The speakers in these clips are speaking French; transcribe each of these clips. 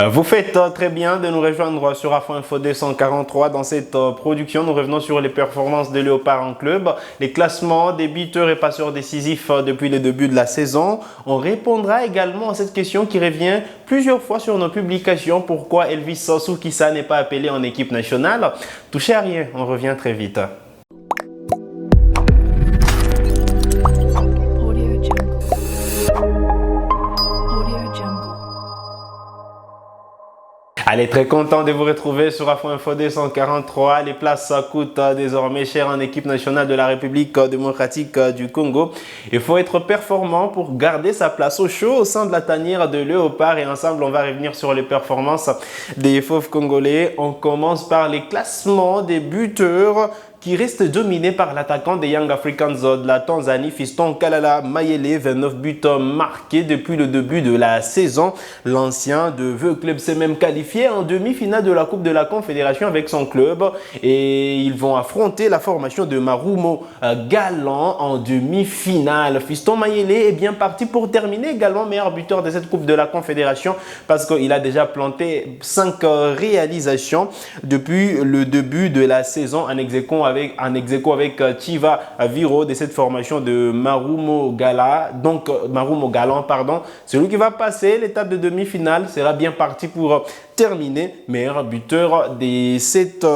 Vous faites très bien de nous rejoindre sur Afro Info 243. Dans cette production, nous revenons sur les performances de Léopard en club, les classements des buteurs et passeurs décisifs depuis le début de la saison. On répondra également à cette question qui revient plusieurs fois sur nos publications. Pourquoi Elvis Soukissa n'est pas appelé en équipe nationale? Touchez à rien, on revient très vite. Allez, très content de vous retrouver sur Afro Info 243. Les places coûtent désormais cher en équipe nationale de la République démocratique du Congo. Il faut être performant pour garder sa place au chaud au sein de la tanière de Léopard. Et ensemble, on va revenir sur les performances des fauves congolais. On commence par les classements des buteurs qui reste dominé par l'attaquant des Young Africans de la Tanzanie, Fiston Kalala Mayele, 29 buts marqués depuis le début de la saison. L'ancien de Veux Club s'est même qualifié en demi-finale de la Coupe de la Confédération avec son club et ils vont affronter la formation de Marumo Galant en demi-finale. Fiston Mayele est bien parti pour terminer également meilleur buteur de cette Coupe de la Confédération parce qu'il a déjà planté 5 réalisations depuis le début de la saison en ex-aequo avec Chiva Viro de cette formation de Marumo Galant, pardon. Celui qui va passer l'étape de demi-finale sera bien parti pour terminer meilleur buteur de cette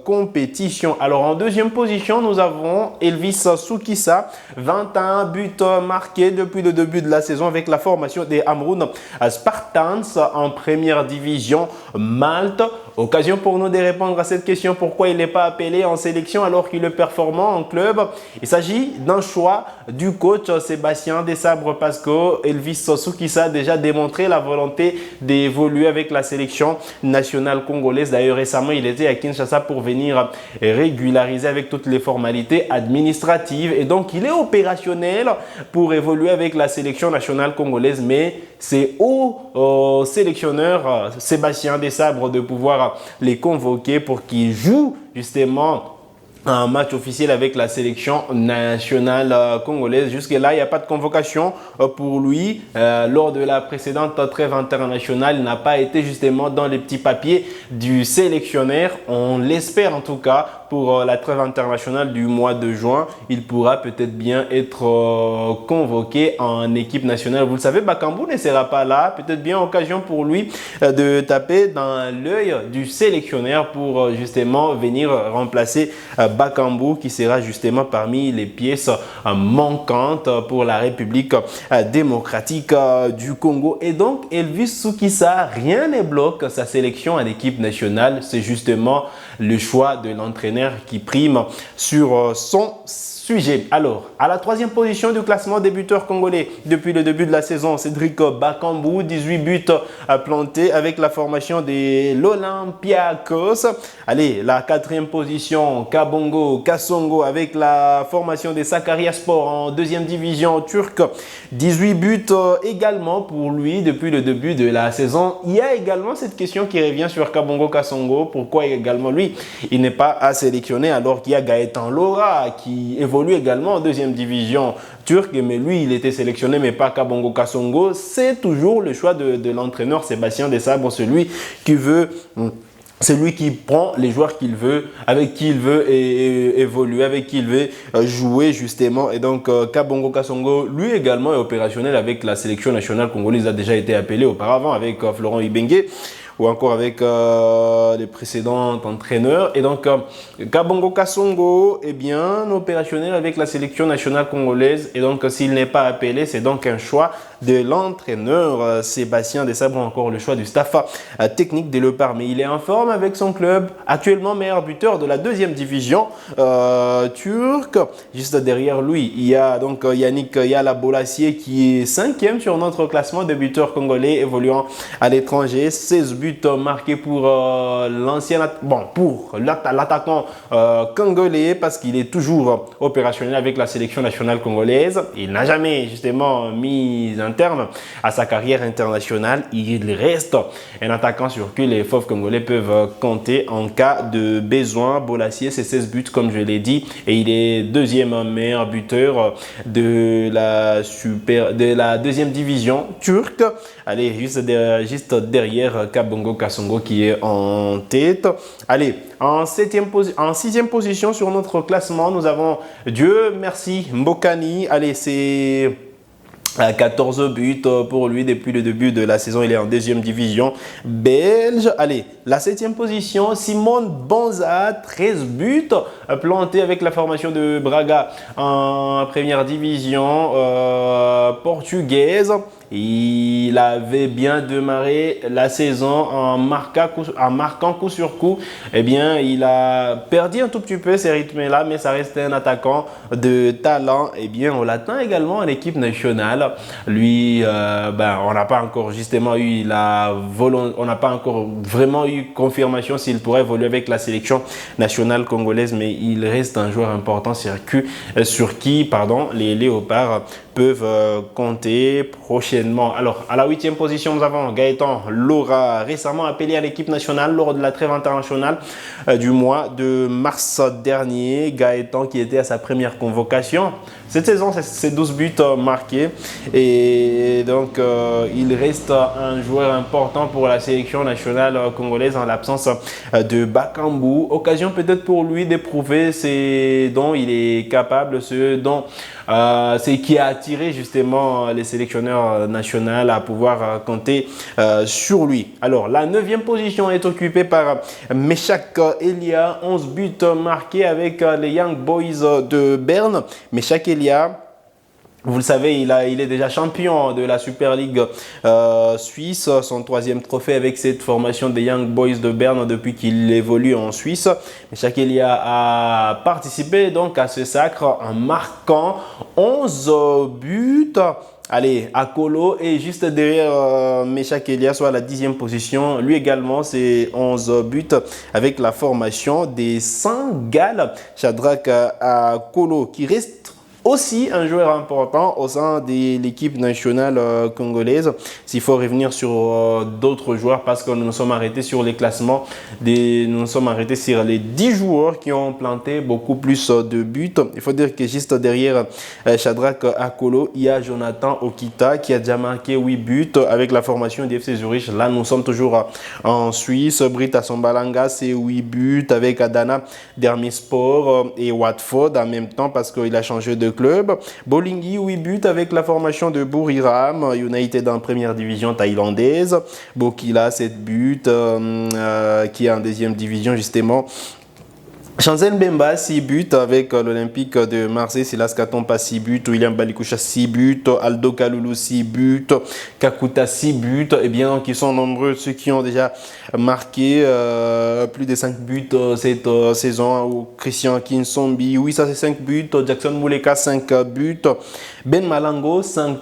compétition. Alors en deuxième position, nous avons Elvis Soukissa, 21 buts marqués depuis le début de la saison avec la formation des Amroun Spartans en première division Malte. Occasion pour nous de répondre à cette question, pourquoi il n'est pas appelé en sélection alors qu'il est performant en club. Il s'agit d'un choix du coach Sébastien Desabre parce que Elvis Soukissa a déjà démontré la volonté d'évoluer avec la sélection nationale congolaise. D'ailleurs, récemment, il était à Kinshasa pour venir régulariser avec toutes les formalités administratives. Et donc, il est opérationnel pour évoluer avec la sélection nationale congolaise. Mais c'est au sélectionneur Sébastien Desabre de pouvoir les convoquer pour qu'ils jouent justement un match officiel avec la sélection nationale congolaise. Jusque-là, il n'y a pas de convocation pour lui. Lors de la précédente trêve internationale, il n'a pas été justement dans les petits papiers du sélectionneur. On l'espère en tout cas pour la trêve internationale du mois de juin. Il pourra peut-être bien être convoqué en équipe nationale. Vous le savez, Bakambu ne sera pas là. Peut-être bien occasion pour lui de taper dans l'œil du sélectionneur pour justement venir remplacer Bakambu qui sera justement parmi les pièces manquantes pour la République démocratique du Congo. Et donc Elvis Soukissa, rien ne bloque sa sélection à l'équipe nationale. C'est justement le choix de l'entraîneur qui prime sur son sujet. Alors, à la troisième position du classement des buteurs congolais depuis le début de la saison, Cédric Bakambu, 18 buts plantés avec la formation de l'Olympiakos. Allez, la quatrième position, Kabongo Kasongo avec la formation des Sakarya Sport en deuxième division turque. 18 buts également pour lui depuis le début de la saison. Il y a également cette question qui revient sur Kabongo Kasongo. Pourquoi également lui, il n'est pas à sélectionner alors qu'il y a Gaëtan Lora qui évolue également en deuxième division turque, mais lui il était sélectionné mais pas Kabongo Kasongo. C'est toujours le choix de l'entraîneur Sébastien Desabre, celui qui veut c'est lui qui prend les joueurs qu'il veut, avec qui il veut évoluer, avec qui il veut jouer justement. Et donc Kabongo Kasongo, lui également est opérationnel avec la sélection nationale congolaise. Il a déjà été appelé auparavant avec Florent Ibenge ou encore avec les précédents entraîneurs. Et donc, Kabongo Kasongo est bien opérationnel avec la sélection nationale congolaise. Et donc, s'il n'est pas appelé, c'est donc un choix de l'entraîneur Sébastien Desabre, encore le choix du staff technique des Léopards. Mais il est en forme avec son club, actuellement meilleur buteur de la deuxième division turque. Juste derrière lui, il y a donc Yannick Yala Bolassier qui est 5e sur notre classement de buteurs congolais évoluant à l'étranger. 16 buts marqués pour l'attaquant congolais parce qu'il est toujours opérationnel avec la sélection nationale congolaise. Il n'a jamais justement mis un un terme à sa carrière internationale. Il reste un attaquant sur qui les Fauves congolais peuvent compter en cas de besoin. Bolasie, c'est 16 buts comme je l'ai dit et il est deuxième meilleur buteur de la deuxième division turque. Allez, juste derrière Kabongo Kasongo qui est en tête. Allez, en sixième position sur notre classement, nous avons Dieu merci Mbokani. Allez, c'est 14 buts pour lui depuis le début de la saison. Il est en deuxième division belge. Allez, la 7e position, Simone Banza, 13 buts plantés avec la formation de Braga en première division portugaise. Il avait bien démarré la saison en marquant coup sur coup. Eh bien, il a perdu un tout petit peu ces rythmes-là, mais ça reste un attaquant de talent. Eh bien, on l'attend également en équipe nationale. Lui, on n'a pas encore justement eu on n'a pas encore vraiment eu confirmation s'il pourrait évoluer avec la sélection nationale congolaise, mais il reste un joueur important sur qui les Léopards peuvent compter prochainement. Alors, à la 8e position, nous avons Gaëtan Lora, récemment appelé à l'équipe nationale lors de la trêve internationale du mois de mars dernier. Gaëtan qui était à sa première convocation. Cette saison, c'est 12 buts marqués et donc il reste un joueur important pour la sélection nationale congolaise en l'absence de Bakambu. Occasion peut-être pour lui d'éprouver ce dont il est capable, ce qui a attiré justement les sélectionneurs nationaux à pouvoir compter sur lui. Alors, la 9e position est occupée par Meshak Elia, 11 buts marqués avec les Young Boys de Berne. Meshak Elia, vous le savez, il est déjà champion de la Super League suisse, son 3e trophée avec cette formation des Young Boys de Berne depuis qu'il évolue en Suisse. Meshak Elia a participé donc à ce sacre en marquant 11 buts. Allez, Akolo est juste derrière Meshak Elia, soit à la 10e position. Lui également, c'est 11 buts avec la formation des Saint-Gall. Shadrach Akolo qui reste aussi un joueur important au sein de l'équipe nationale congolaise. S'il faut revenir sur d'autres joueurs parce que nous nous sommes arrêtés sur les classements, nous nous sommes arrêtés sur les 10 joueurs qui ont planté beaucoup plus de buts. Il faut dire que juste derrière Shadrach Akolo, il y a Jonathan Okita qui a déjà marqué 8 buts avec la formation du FC Zurich. Là, nous sommes toujours en Suisse. Brita Sombalanga, c'est 8 buts avec Adana Dermispor et Watford en même temps parce qu'il a changé de club. Bolingui, 8 buts avec la formation de Buriram United en première division thaïlandaise. Bokila, 7 buts qui est en deuxième division justement. Chanzel Mbemba, 6 buts avec l'Olympique de Marseille. Silas Katompa, 6 buts. William Balikoucha, 6 buts. Aldo Kaloulou, 6 buts. Kakuta, 6 buts. Eh bien, qui sont nombreux ceux qui ont déjà marqué plus de 5 buts cette saison. Christian Kinsombi, oui, ça c'est 5 buts. Jackson Mouleka, 5 buts. Ben Malango, 5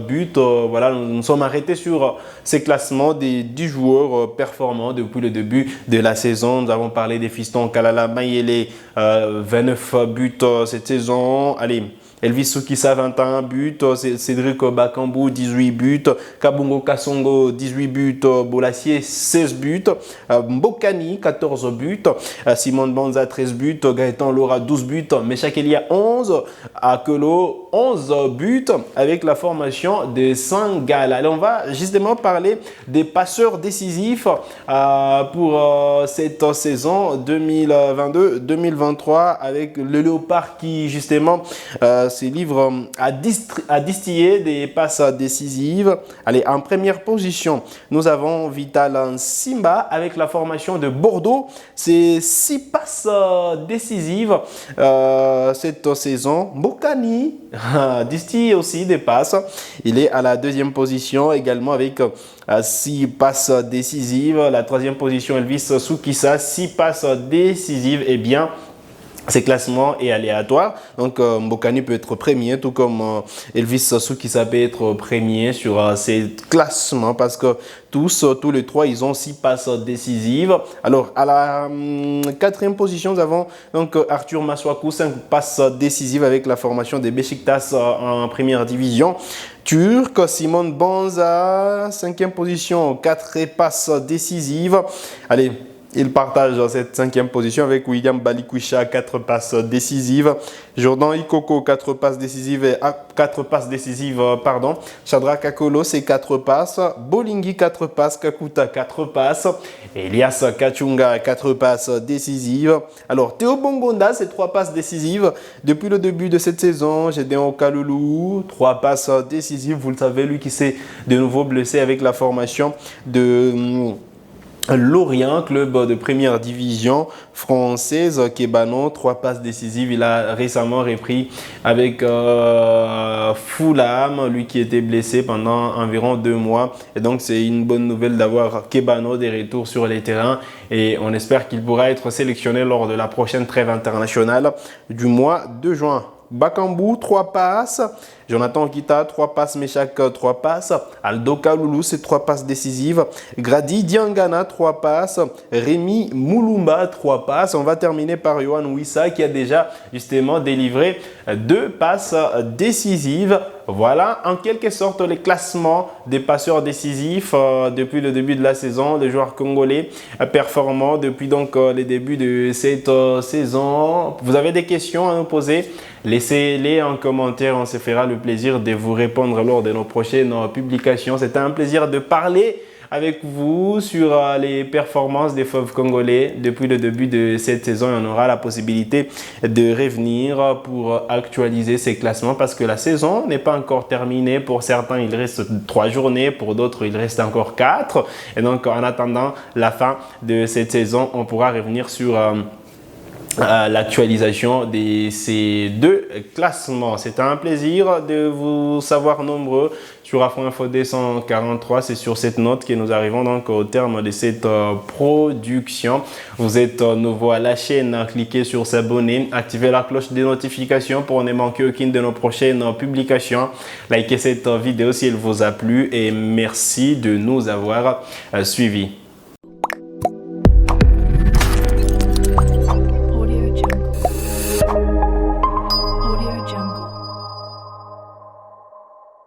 buts. Voilà, nous sommes arrêtés sur ces classements des 10 joueurs performants depuis le début de la saison. Nous avons parlé des fistons Kalala Mayele, 29 buts cette saison. Allez, Elvis Soukissa, 21 buts. Cédric Bakambu, 18 buts. Kabongo Kasongo, 18 buts. Bolasie, 16 buts. Mbokani, 14 buts. Simon Banza, 13 buts. Gaëtan Lora, 12 buts. Meshak Elia, 11. Akelo, 11 buts avec la formation de Saint-Gall. Alors, on va justement parler des passeurs décisifs pour cette saison 2022-2023 avec le Léopard qui justement se livre à distiller des passes décisives. Allez, en première position, nous avons Vital Simba avec la formation de Bordeaux. C'est 6 passes décisives cette saison. Mbokani distille aussi des passes. Il est à la 2e position également avec 6 passes décisives. La 3e position, Elvis Soukissa, 6 passes décisives. Eh bien, Ces classements est aléatoire, donc Mbokani peut être premier, tout comme Elvis Soukissa peut être premier sur ces classements parce que tous les trois, ils ont 6 passes décisives. Alors, à la 4e position, nous avons donc Arthur Maswaku, 5 passes décisives avec la formation des Beşiktaş en première division. Turc, Simon Banza, 5e position, 4 passes décisives. Allez, il partage cette 5e position avec William Balikwisha, 4 passes décisives. Jordan Ikoko, 4 passes décisives. Shadrach Akolo, c'est 4 passes. Bolingi, 4 passes. Kakuta, 4 passes. Elias Kachunga, 4 passes décisives. Alors, Théo Bongonda, c'est 3 passes décisives. Depuis le début de cette saison, Gédéon Kalulu, 3 passes décisives. Vous le savez, lui qui s'est de nouveau blessé avec la formation de Lorient, club de première division française. Kebano, 3 passes décisives. Il a récemment repris avec Fulham, lui qui était blessé pendant environ 2 mois. Et donc, c'est une bonne nouvelle d'avoir Kebano des retours sur les terrains. Et on espère qu'il pourra être sélectionné lors de la prochaine trêve internationale du mois de juin. Bakambu, 3 passes. Jonathan Kita, 3 passes. Meshak, 3 passes. Aldo Kalulu, c'est 3 passes décisives. Grady Diangana, 3 passes. Rémi Moulumba, 3 passes. On va terminer par Yohan Wissa qui a déjà justement délivré 2 passes décisives. Voilà en quelque sorte les classements des passeurs décisifs depuis le début de la saison, des joueurs congolais performants depuis donc les débuts de cette saison. Vous avez des questions à nous poser? Laissez-les en commentaire, on se fera le plaisir de vous répondre lors de nos prochaines publications. C'était un plaisir de parler avec vous sur les performances des Fauves congolais depuis le début de cette saison. On aura la possibilité de revenir pour actualiser ces classements parce que la saison n'est pas encore terminée. Pour certains, il reste 3 journées, pour d'autres, il reste encore 4. Et donc, en attendant la fin de cette saison, on pourra revenir sur l'actualisation de ces 2 classements. C'est un plaisir de vous savoir nombreux sur Afro Info 243. C'est sur cette note que nous arrivons donc au terme de cette production. Vous êtes nouveau à la chaîne, cliquez sur s'abonner, activez la cloche de notification pour ne manquer aucune de nos prochaines publications. Likez cette vidéo si elle vous a plu et merci de nous avoir suivis.